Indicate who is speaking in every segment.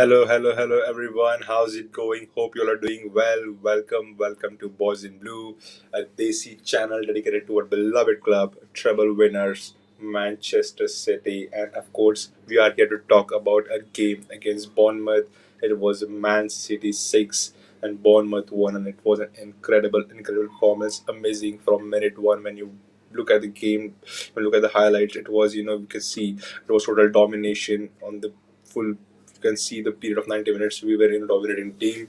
Speaker 1: Hello, everyone. How's it going? Hope you all are doing well. Welcome to Boys in Blue, a Desi channel dedicated to our beloved club, treble winners, Manchester City. And of course, we are here to talk about a game against Bournemouth. It was Man City 6 and Bournemouth 1, and it was an incredible performance. Amazing from minute 1 when you look at the game, when you look at the highlights. It was, you can see it was total domination on the full. You can see the period of 90 minutes we were in a dominating team.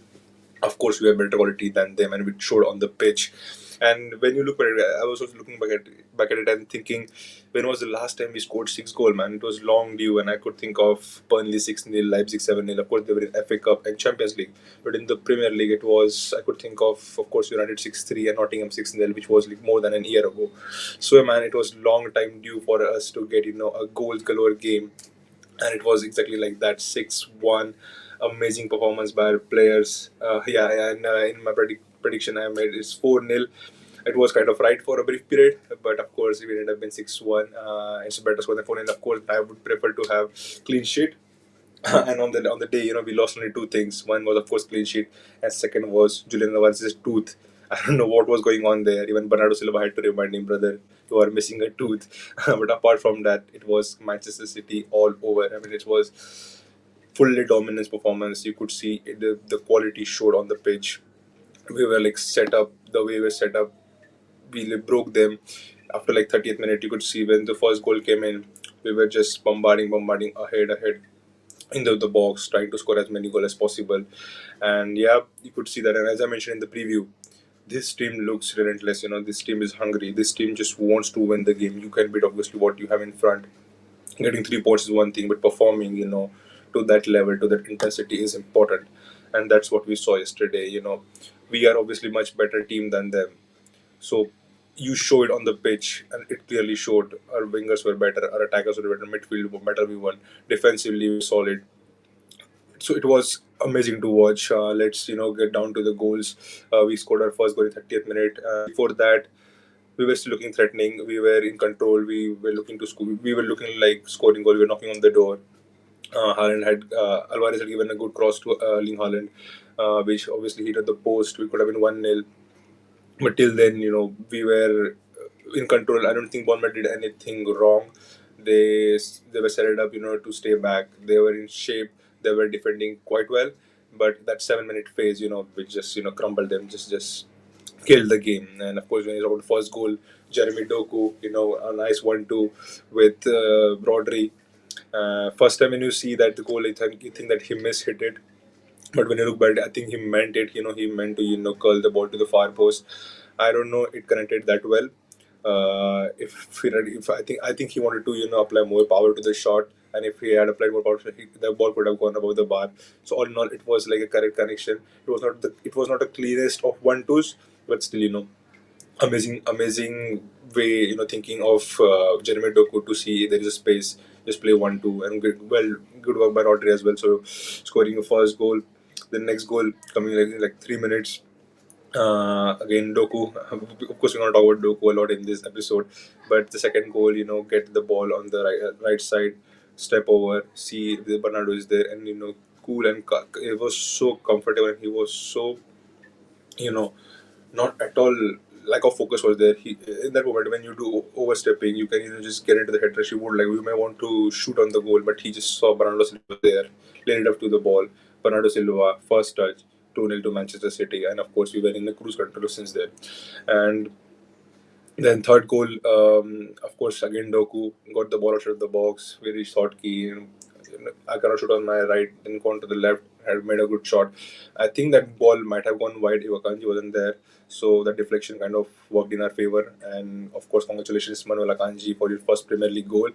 Speaker 1: Of course, we have better quality than them, and we showed on the pitch. And when you look at it, I was also looking back at it and thinking, when was the last time we scored 6 goals, man? It was long due, and I could think of Burnley 6-0, Leipzig 7-0. Of course, they were in FA Cup and Champions League, but in the Premier League, it was I could think of course, United 6-3 and Nottingham 6-0, which was like more than a year ago. So, man, it was long time due for us to get a goals galore game, and it was exactly like that 6-1. Amazing performance by our players. In my prediction I made is 4-0. It was kind of right for a brief period, but of course, if it ended up being 6-1, it's a better score than 4-0. Of course, I would prefer to have clean sheet. And on the day, we lost only two things. One was, of course, clean sheet, and second was Julian Alvarez's tooth. I don't know what was going on there. Even Bernardo Silva had to remind him, brother, you are missing a tooth. But apart from that, it was Manchester City all over. I mean, it was fully dominance performance. You could see the quality showed on the pitch. We were like set up the way we were set up. We like, broke them. After like 30th minute, you could see when the first goal came in, we were just bombarding ahead in the box, trying to score as many goals as possible. And yeah, you could see that. And as I mentioned in the preview, this team looks relentless. This team is hungry. This team just wants to win the game. You can beat obviously what you have in front. Getting 3 points is one thing, but performing, to that level, to that intensity is important. And that's what we saw yesterday. We are obviously much better team than them. So you show it on the pitch, and it clearly showed. Our wingers were better, our attackers were better, midfield were better. We won defensively, we were solid. So it was amazing to watch. Let's get down to the goals. We scored our first goal in 30th minute. Before that, we were still looking threatening. We were in control. We were looking to score. We were looking like scoring goal. We were knocking on the door. Alvarez had given a good cross to Erling Haaland, which obviously hit at the post. We could have been 1-0. But till then, we were in control. I don't think Bournemouth did anything wrong. They were set it up, to stay back. They were in shape. They were defending quite well. But that 7 minute phase, which just crumbled them, just killed the game. And of course, when you talk about the first goal, Jeremy Doku, a nice 1-2 with Rodri. First time when you see that the goal, you think that he mishit it. But when you look back, I think he meant it. He meant to curl the ball to the far post. I don't know it connected that well. If I think he wanted to apply more power to the shot, and if he had applied more power, the ball could have gone above the bar. So all in all, it was like a correct connection. It was not the cleanest of 1-2s, but still amazing way thinking of Jeremy Doku to see there is a space, just play 1-2, and good work by Rodri as well. So scoring a first goal, the next goal coming like 3 minutes. Again, Doku. Of course, we're going to talk about Doku a lot in this episode, but the second goal, get the ball on the right side, step over, see the Bernardo is there, and cool and it was so comfortable, and he was so you know not at all lack of focus was there. He in that moment when you do overstepping, you can just get into the head rush. You would like we may want to shoot on the goal, but he just saw Bernardo Silva there, laid it up to the ball. Bernardo Silva first touch, 2-0 to Manchester City, and of course we were in the cruise control since then. And then third goal, of course, again Doku got the ball out of the box, very short key. I cannot shoot on my right, then gone to the left, had made a good shot. I think that ball might have gone wide if Akanji wasn't there. So that deflection kind of worked in our favor. And of course, congratulations, Manuel Akanji, for your first Premier League goal.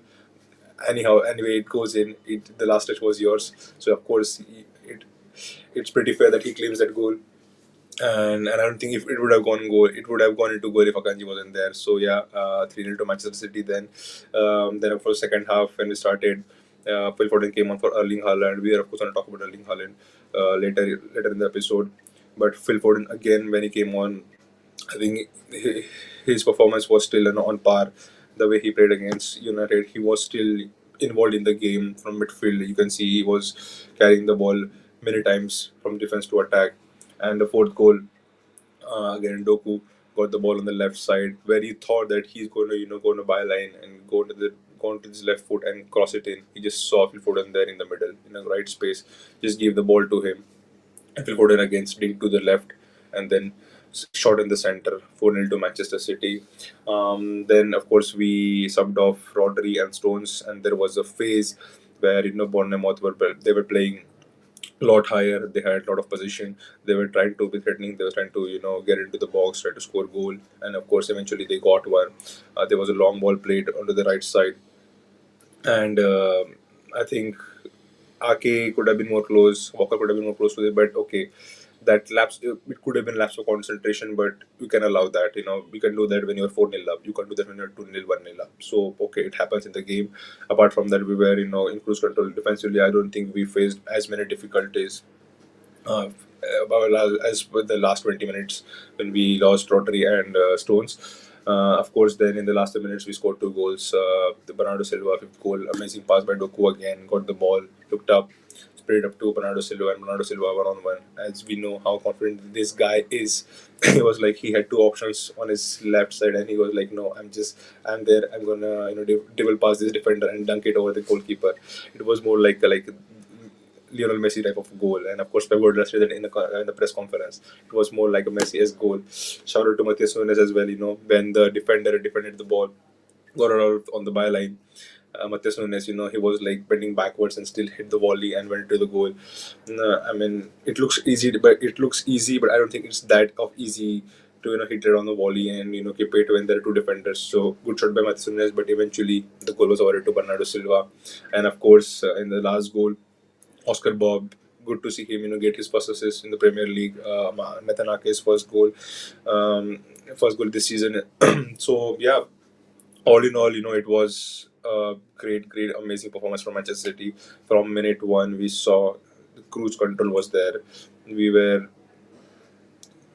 Speaker 1: Anyway, it goes in. The last touch was yours. So of course, it's pretty fair that he claims that goal. And I don't think if it would have gone goal, it would have gone into goal if Akanji wasn't there. So yeah, 3-0 to Manchester City. Then of course second half when we started, Phil Foden came on for Erling Haaland. We are of course going to talk about Erling Haaland later in the episode. But Phil Foden again when he came on, I think his performance was still on par. The way he played against United, he was still involved in the game from midfield. You can see he was carrying the ball many times from defense to attack. And the fourth goal, again Doku got the ball on the left side where he thought that he's going to go on a byline and go onto his left foot and cross it in. He just saw Phil Foden there in the middle in the right space, just gave the ball to him. And Phil Foden again slid to the left and then shot in the center, 4-0 to Manchester City. Then of course we subbed off Rodri and Stones, and there was a phase where Bournemouth were playing a lot higher. They had a lot of position. They were trying to be threatening. They were trying to get into the box, try to score goal, and of course eventually they got one. There was a long ball played onto the right side, and I think Ake could have been more close. Walker could have been more close to it, but okay, that lapse, it could have been lapse of concentration, but you can allow that. You can do that when you're 4-0 up. You can do that when you're 2-0, 1-0 up. So okay, it happens in the game. Apart from that, we were in cruise control defensively. I don't think we faced as many difficulties uh, as with the last 20 minutes when we lost Rotary and Stones. Of course, then in the last 10 minutes, we scored two goals. The Bernardo Silva, fifth goal, amazing pass by Doku again, got the ball, looked up, sprayed up to Bernardo Silva, and Bernardo Silva 1-on-1. As we know how confident this guy is, he was like, he had two options on his left side, and he was like, no, I'm there, I'm gonna, dribble past this defender and dunk it over the goalkeeper. It was more like Lionel Messi type of goal. And of course, Pep Guardiola said that in the press conference. It was more like a Messi-esque goal. Shout out to Matheus Nunes as well. When the defender defended the ball, got it out on the byline. Matheus Nunes, he was like bending backwards and still hit the volley and went to the goal. I mean, it looks easy, but I don't think it's that of easy to hit it on the volley and keep it when there are two defenders. So good shot by Matheus Nunes, but eventually the goal was awarded to Bernardo Silva. And of course, in the last goal, Oscar Bob. Good to see him, get his first assist in the Premier League. Nathan Ake's first goal this season. So yeah, all in all, it was a great, amazing performance from Manchester City. From minute one, we saw the cruise control was there. We were,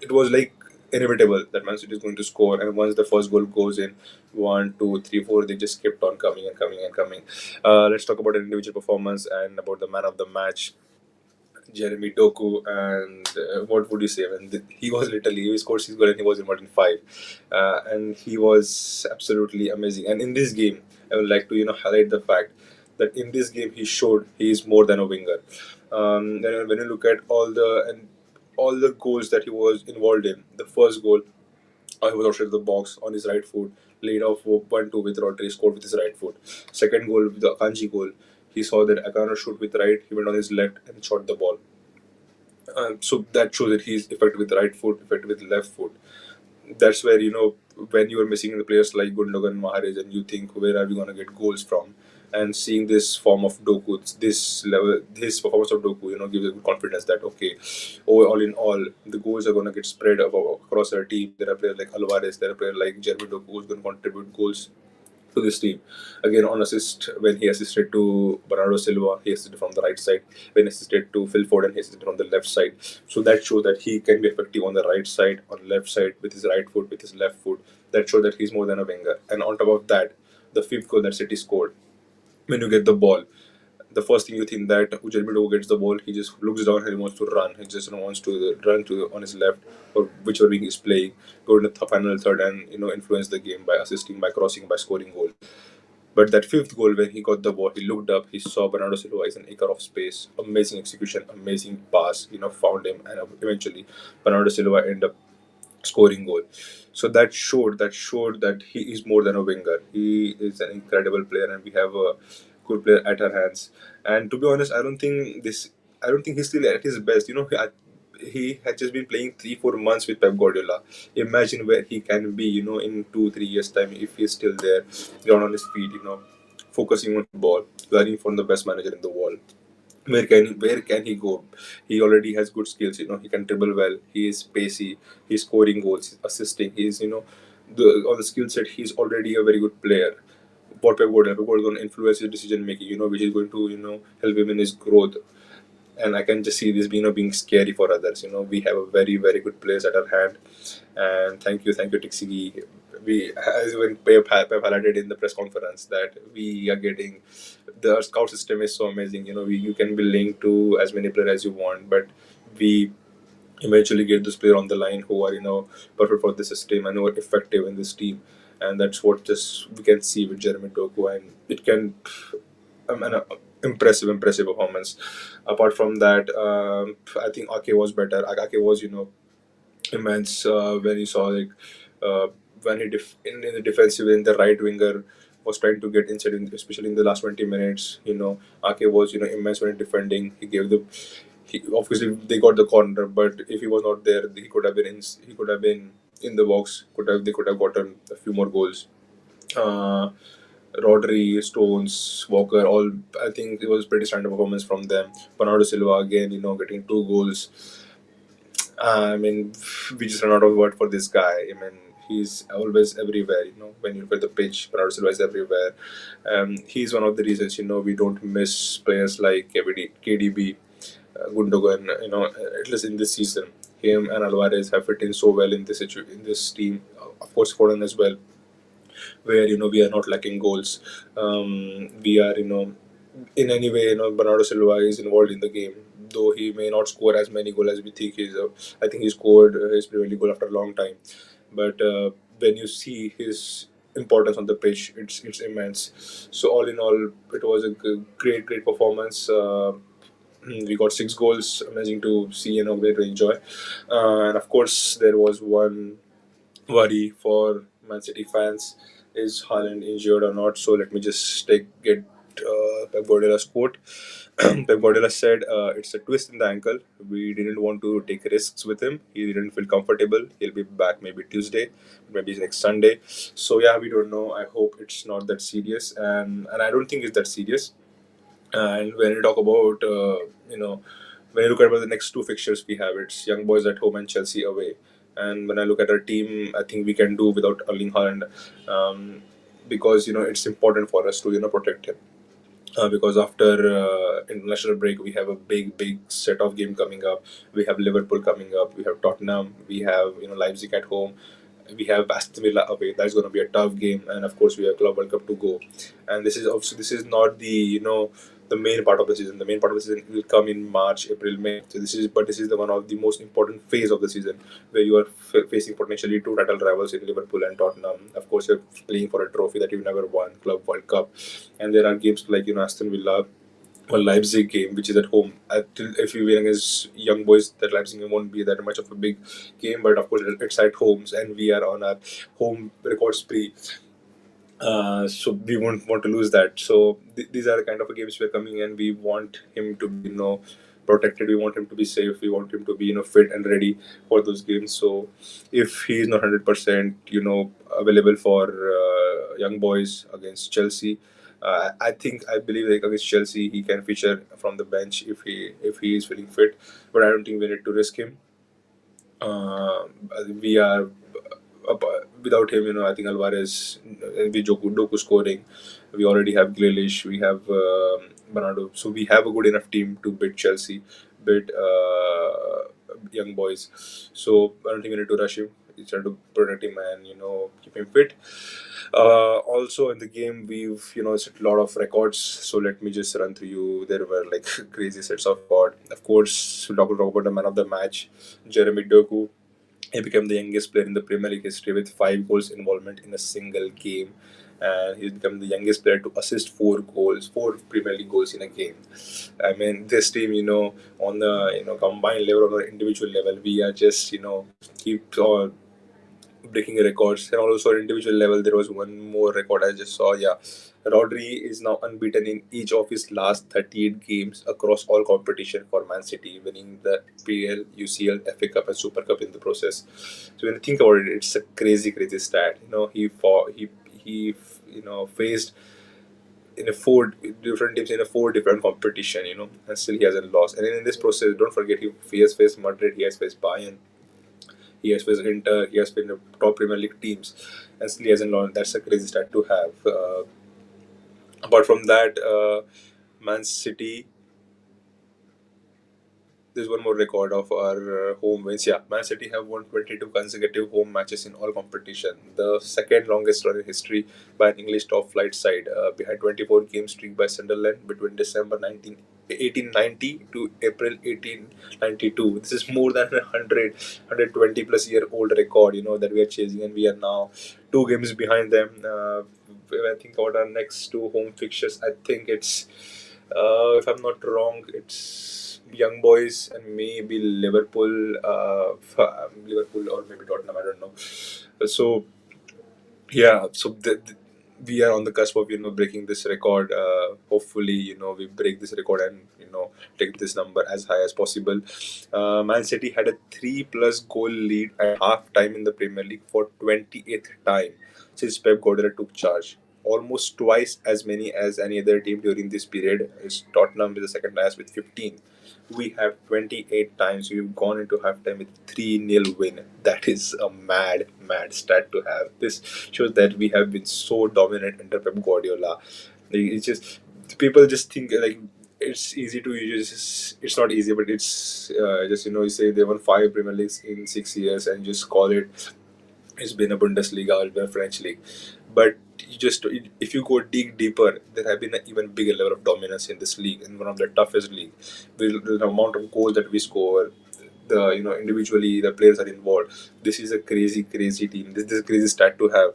Speaker 1: it was like inevitable that Man City is going to score, and once the first goal goes in, one, two, three, four, they just kept on coming and coming and coming. Let's talk about an individual performance and about the man of the match. Jeremy Doku, and what would you say? I mean, he scored his goal and he was involved in five, and he was absolutely amazing. And in this game, I would like to highlight the fact that in this game he showed he is more than a winger. And when you look at all the goals that he was involved in, the first goal, he was outside the box on his right foot, laid off 1-2 with Rodri, scored with his right foot. Second goal, the Akanji goal, he saw that Akano shoot with right, he went on his left and shot the ball. So that shows that he's effective with the right foot, effective with the left foot. That's where, when you are missing the players like Gundogan, Mahrez, and you think, where are we going to get goals from? And seeing this form of Doku, this performance of Doku, gives you confidence that, okay, all in all, the goals are going to get spread across our team. There are players like Alvarez, there are players like Jeremy Doku who's going to contribute goals to this team. Again, on assist, when he assisted to Bernardo Silva, he assisted from the right side. When he assisted to Phil Foden, he assisted from the left side. So that shows that he can be effective on the right side, on the left side, with his right foot, with his left foot. That shows that he's more than a winger. And on top of that, the fifth goal that City scored, when you get the ball, the first thing you think that Jeremy Doku gets the ball, he just looks down and he wants to run. He just wants to run to on his left or whichever wing he's playing, go in the final third and influence the game by assisting, by crossing, by scoring goal. But that fifth goal, when he got the ball, he looked up, he saw Bernardo Silva is an acre of space. Amazing execution, amazing pass, found him, and eventually Bernardo Silva ended up scoring goal. So that he is more than a winger. He is an incredible player, and we have a good player at our hands. And to be honest, I don't think he's still at his best. He had just been playing 3-4 months with Pep Guardiola. Imagine where he can be, in 2-3 years time if he's still there, ground on his feet, focusing on football, learning from the best manager in the world. Where can he go? He already has good skills. He can dribble well. He is pacey. He's scoring goals, he's assisting. He's on the skill set. He's already a very good player. What Pep Guardiola is going to influence his decision making. Which is going to help him in his growth. And I can just see this being scary for others. We have a very very good players at our hand. And thank you Tixigi. we, as when Pep highlighted in the press conference, that we are getting the scout system is so amazing. You can be linked to as many players as you want, but we eventually get this player on the line who are perfect for this system and who are effective in this team, and that's what just we can see with Jeremy Doku, and it can an impressive performance. Apart from that, I think Ake was better. Ake was immense when you saw like uh, when in the defensive in the right winger was trying to get inside, especially in the last 20 minutes. Ake was immense when defending. He obviously they got the corner, but if he was not there, he could have been in the box. They could have gotten a few more goals. Uh, Rodri, Stones, Walker, all I think it was pretty standard performance from them. Bernardo Silva again, getting two goals. I mean, we just run out of word for this guy. I mean, he's always everywhere. When you look at the pitch, Bernardo Silva is everywhere. He's one of the reasons we don't miss players like KDB, Gundogan. At least in this season, him and Alvarez have fit in so well in in this team. Of course, Foden as well, where we are not lacking goals. We are in any way Bernardo Silva is involved in the game, though he may not score as many goals as we think he's. I think he scored his Premier League goal after a long time, but when you see his importance on the pitch, it's immense. So all in all, it was a great performance. We got 6 goals, amazing to see and great to enjoy. And of course, there was one worry for Man City fans: is Haaland injured or not? So let me just get Pep Guardiola's quote. Pep Guardiola said, "It's a twist in the ankle. We didn't want to take risks with him. He didn't feel comfortable. He'll be back maybe Tuesday, maybe next Sunday. So yeah, we don't know. I hope it's not that serious, and I don't think it's that serious. And when you talk about, when you look at the next two fixtures we have, it's Young Boys at home and Chelsea away. And when I look at our team, I think we can do without Erling Haaland, because it's important for us to protect him. Because after international break, we have a big set of game coming up. We have Liverpool coming up. We have Tottenham. We have Leipzig at home. We have Aston Villa away. That's going to be a tough game, and of course we have Club World Cup to go. And this is not the the main part of the season. The main part of the season will come in March, April, May. So this is the one of the most important phase of the season, where you are facing potentially two title rivals in Liverpool and Tottenham. Of course, you're playing for a trophy that you never won, Club World Cup, and there are games like Aston Villa or Leipzig game, which is at home. If you win against Young Boys, that Leipzig game won't be that much of a big game, but of course it's at homes, and we are on our home record spree. So we won't want to lose that. So these are the kind of games we're coming in. We want him to be protected. We want him to be safe. We want him to be fit and ready for those games. So if he is not 100% available for Young Boys against Chelsea, I believe like against Chelsea he can feature from the bench if he is feeling fit. But I don't think we need to risk him. uh, we are without him. I think Alvarez, we Doku scoring. We already have Grealish. We have Bernardo. So we have a good enough team to beat Chelsea, beat Young Boys. So I don't think we need to rush him. We try to protect him and keep him fit. Also in the game we've set a lot of records. So let me just run through you. There were like crazy sets of record. Of course, we'll talk about the man of the match, Jeremy Doku. He became the youngest player in the Premier League history with 5 goals involvement in a single game. And he's become the youngest player to assist 4 goals, 4 Premier League goals in a game. I mean, this team, on the combined level, on the individual level, we are just keep breaking records. And also at individual level, there was one more record I just saw. Yeah, Rodri is now unbeaten in each of his last 38 games across all competition for Man City, winning the PL, UCL, FA Cup, and Super Cup in the process. So when you think about it, it's a crazy stat. He fought, he faced in a 4 different teams in a 4 different competition. And still he hasn't lost. And in this process, don't forget he has faced Madrid, he has faced Bayern, he has faced Inter, he has been the top Premier League teams, and still he hasn't lost. That's a crazy stat to have. Apart from that, Man City there's one more record of our home wins. Yeah, Man City have won 22 consecutive home matches in all competition, the second longest run in history by an English top flight side, behind 24 game streak by Sunderland between December 1890 to April 1892. This is more than 120 plus year old record, that we are chasing, and we are now 2 games behind them. When I think about our next two home fixtures, I think it's, if I'm not wrong, it's Young Boys and maybe Liverpool, Liverpool or maybe Tottenham. I don't know. So yeah, so we are on the cusp of breaking this record. Hopefully, we break this record and take this number as high as possible. Man City had a 3+ goal lead at half time in the Premier League for 28th time since Pep Guardiola took charge. Almost twice as many as any other team during this period is Tottenham with the second highest with 15. We have 28 times we've gone into halftime with 3-0 win. That is a mad stat to have. This shows that we have been so dominant under Pep Guardiola. It's just, people just think like it's easy to use. It's not easy, but it's just you say they won 5 Premier Leagues in 6 years and just call it's been a Bundesliga or been a French league. But you just, if you go dig deeper, there have been an even bigger level of dominance in this league, in one of the toughest league. The amount of goals that we score, the individually the players are involved. This is a crazy team. This is a crazy stat to have,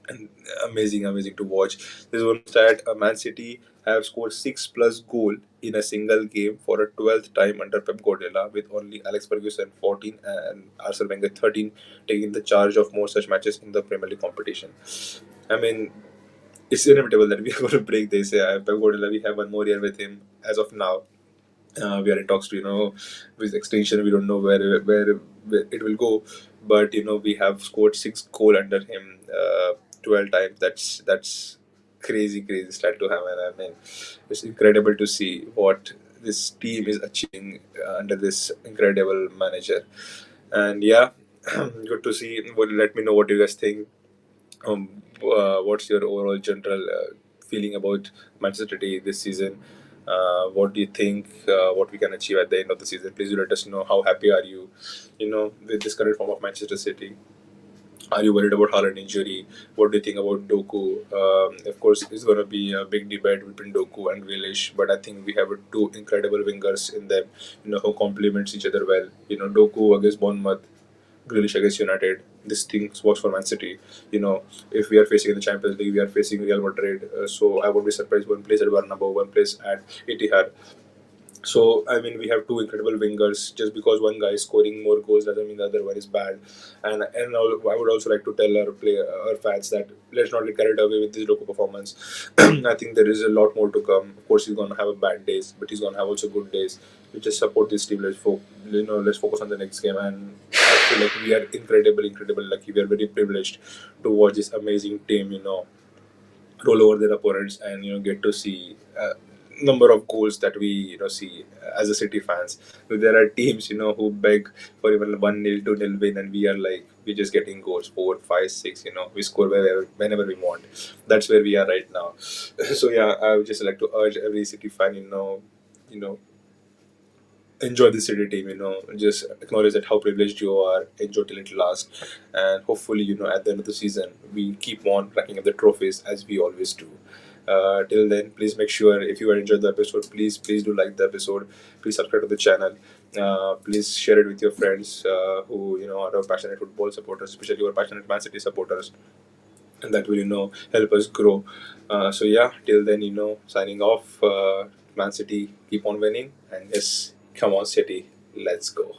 Speaker 1: and amazing to watch. There's one stat: Man City have scored 6+ goal in a single game for a 12th time under Pep Guardiola, with only Alex Ferguson 14 and Arsene Wenger 13 taking the charge of more such matches in the Premier League competition. I mean, it's inevitable that we are going to break this. Pep Guardiola, we have one more year with him as of now. We are in talks to with extension. We don't know where it will go, but we have scored 6 goal under him 12 times. That's crazy stat to have, and I mean it's incredible to see what this team is achieving under this incredible manager. And yeah, good to see. Well, let me know what you guys think. What's your overall general feeling about Manchester City this season? What do you think? What we can achieve at the end of the season? Please do let us know. How happy are you? With this current form of Manchester City. Are you worried about Haaland injury? What do you think about Doku? Of course, it's going to be a big debate between Doku and Grealish, but I think we have two incredible wingers in them, who complements each other well. Doku against Bournemouth, Grealish against United. This thing works for Man City. If we are facing in the Champions League, we are facing Real Madrid. So I won't be surprised one place at Bernabeu, one place at Etihad. So I mean, we have two incredible wingers. Just because one guy is scoring more goals doesn't mean the other one is bad. I would also like to tell our fans that let's not get carried away with this local performance. I think there is a lot more to come. Of course, he's gonna have a bad days, but he's gonna have also good days. We just support this team. Let's focus on the next game. And I feel like we are incredible lucky. We are very privileged to watch this amazing team. Roll over their opponents and get to see number of goals that we see as a City fans. So there are teams who beg for even 1-0, 2-0 win, and we are like we're just getting goals 4, 5, 6. We score whenever we want. That's where we are right now. So yeah, I would just like to urge every City fan, you know enjoy the City team. Just acknowledge that how privileged you are. Enjoy till it lasts, and hopefully at the end of the season we keep on racking up the trophies as we always do. Till then, please make sure if you enjoyed the episode, please do like the episode. Please subscribe to the channel. Please share it with your friends who are passionate football supporters, especially who are passionate Man City supporters, and that will help us grow. So yeah, till then, signing off. Man City, keep on winning, and yes, come on City, let's go.